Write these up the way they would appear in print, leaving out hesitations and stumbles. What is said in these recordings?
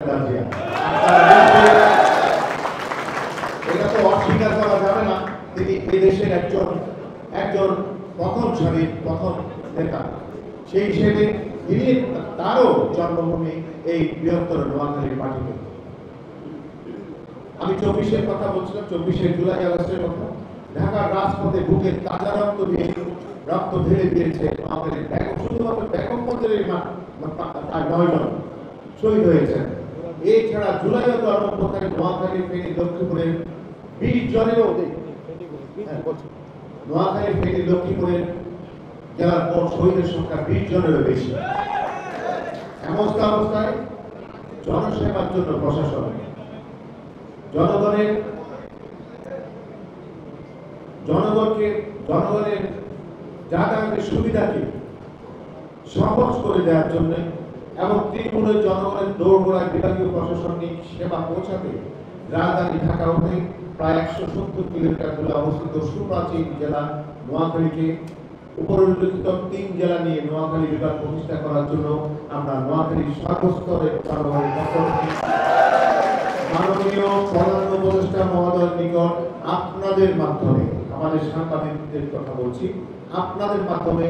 এটা তো অস্বীকার করা যাবে না, তিনি এই দেশের একজন প্রথম সারির প্রথম নেতা। সেই হিসেবে তিনি তারও জন্মভূমি এই বৃহত্তর নোয়াখালীর মাটিতে। আমি 24-এর কথা বলছিলাম, 24শে জুলাই আগস্টের কথা। ঢাকার রাজপথে বুকের তাজা রক্ত ঢেলে দিয়েছে আমাদের শুধুমাত্র ব্যাপক পর্যায়ের 9 জন শহীদ হয়েছেন। এছাড়া জুলাই গণঅভ্যুত্থানে নোয়াখালী, ফেনী, লক্ষ্মীপুরের 20 জনেরও অধিক, নোয়াখালী, ফেনী, লক্ষ্মীপুরের জেলার মোট শহীদের সংখ্যা 20 জনেরও বেশি। এমন অবস্থায় জনসেবার জন্য প্রশাসন জনগণের যাতায়াতের সুবিধাকে সহজ করে দেওয়ার জন্য এবং তৃণমূলের জনগণের দৌড়গোড়ায় বিভাগীয় প্রশাসনিক সেবা পৌঁছাতে রাজধানী ঢাকা হতে প্রায় 170 কিলোমিটার দূরে অবস্থিত সুপ্রাচীন জেলা নোয়াখালীকে উপরিউল্লেখিত 3 জেলা নিয়ে নোয়াখালী বিভাগ প্রতিষ্ঠা করার জন্য আমরা নোয়াখালীর সর্বস্তরের জনগণের পক্ষ থেকে মাননীয় প্রধান উপদেষ্টা মহোদয়ের নিকট আপনাদের মাধ্যমে, আমাদের সাংবাদিকদের কথা বলছি, আপনাদের মাধ্যমে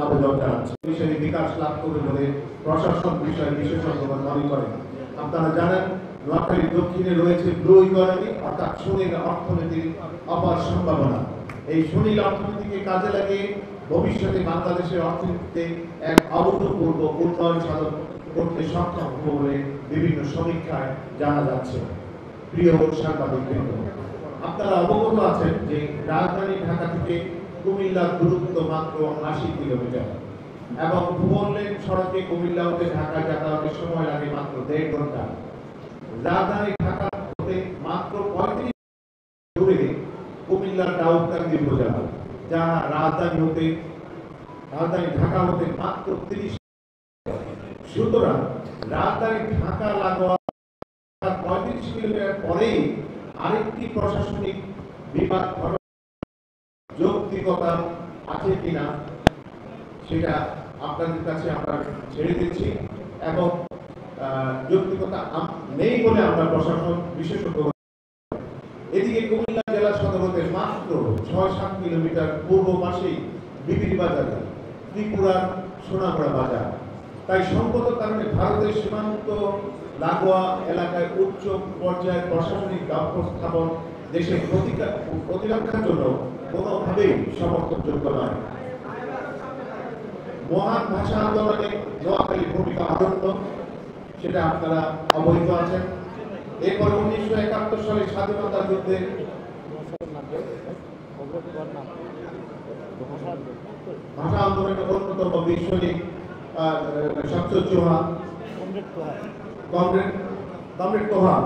আবেদন জানাচ্ছি। বিষয়ে বিকাশ লাভ করে বলে প্রশাসন বিষয়ে বিশেষজ্ঞরা মনে করেন। আপনারা জানেন নোয়াখালীর দক্ষিণে রয়েছে ব্লু ইকোনমি, অর্থাৎ সুনীল অর্থনীতির অপার সম্ভাবনা। এই সুনীল অর্থনীতিকে কাজে লাগিয়ে ভবিষ্যতে বাংলাদেশের অর্থনীতিতে এক অভূতপূর্ব উন্নয়ন সাধন করতে সক্ষম বলে বিভিন্ন সমীক্ষায় জানা যাচ্ছে। প্রিয় সাংবাদিকবৃন্দ, আপনারা অবগত আছেন যে রাজধানী ঢাকা থেকে কুমিল্লার দূরত্ব মাত্র 80 কিলোমিটার এবং ভুবন লেন সড়কে কুমিল্লা হতে ঢাকা যাতায়াতের সময় লাগে মাত্র 1.5 ঘন্টা। রাজধানী ঢাকা হতে মাত্র 35 দূরে কুমিল্লার দাউদকান্দি উপজেলা, যা রাজধানী ঢাকা হতে মাত্র 30। সুতরাং রাজধানী ঢাকা লাগোয়া 35 কিলোমিটার পরেই আরেকটি প্রশাসনিক বিভাগ যৌক্তিকতা আছে কিনা সেটা আপনাদের কাছে আমরা ছেড়ে দিচ্ছি, এবং যৌক্তিকতা নেই বলে আমরা প্রশাসন বিশেষজ্ঞ। এদিকে কুমিল্লা জেলা সদর হতে মাত্র 6-7 কিলোমিটার পূর্ব পাশেই বিবির বাজার, ত্রিপুরার সোনামুড়া বাজার। তাই সঙ্গত কারণে ভারতের সীমান্ত লাগোয়া এলাকায় উচ্চ পর্যায়ের প্রশাসনিক দপ্তর স্থাপন দেশের প্রতিরক্ষার জন্য কোনোভাবেই সমর্থনযোগ্য নয়। মহান ভাষা আন্দোলনে নোয়াখালীর ভূমিকা অনন্য, সেটা আপনারা অবহিত আছেন। এরপর 1971 সালে স্বাধীনতা যুদ্ধে ভাষা আন্দোলনের অন্যতম বীর সৈনিক শামসুর জোহা, কমরেড তোহা,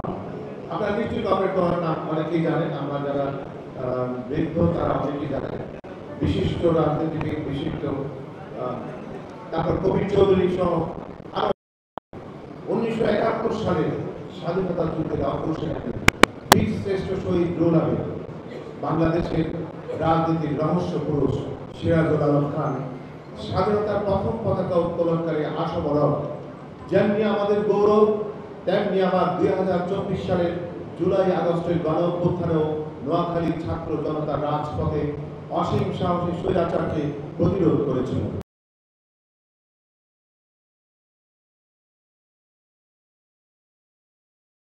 আপনারা নিশ্চয়ই কমরেড তোহার নাম অনেকেই জানেন, আমরা যারা বৃদ্ধ তারা অনেকেই জানেন। বিশিষ্ট রাজনীতিবিদ, বিশিষ্ট তারপর কবির চৌধুরী সহ 1971 সালে স্বাধীনতা যুদ্ধের অগ্রসর বীর শ্রেষ্ঠ শহীদ রুহুল আমিন, বাংলাদেশের রাজনীতির রহস্য পুরুষ সিরাজুল আলম খান, স্বাধীনতার প্রথম পতাকা উত্তোলনকারী আশাবরণ, যেমনি আমাদের গৌরব তেমনি আবার 2024 সালের জুলাই আগস্টের গণঅভ্যুত্থানেও নোয়াখালীর ছাত্র জনতা রাজপথে অসীম সাহসী স্বৈরাচারকে প্রতিরোধ করেছিল।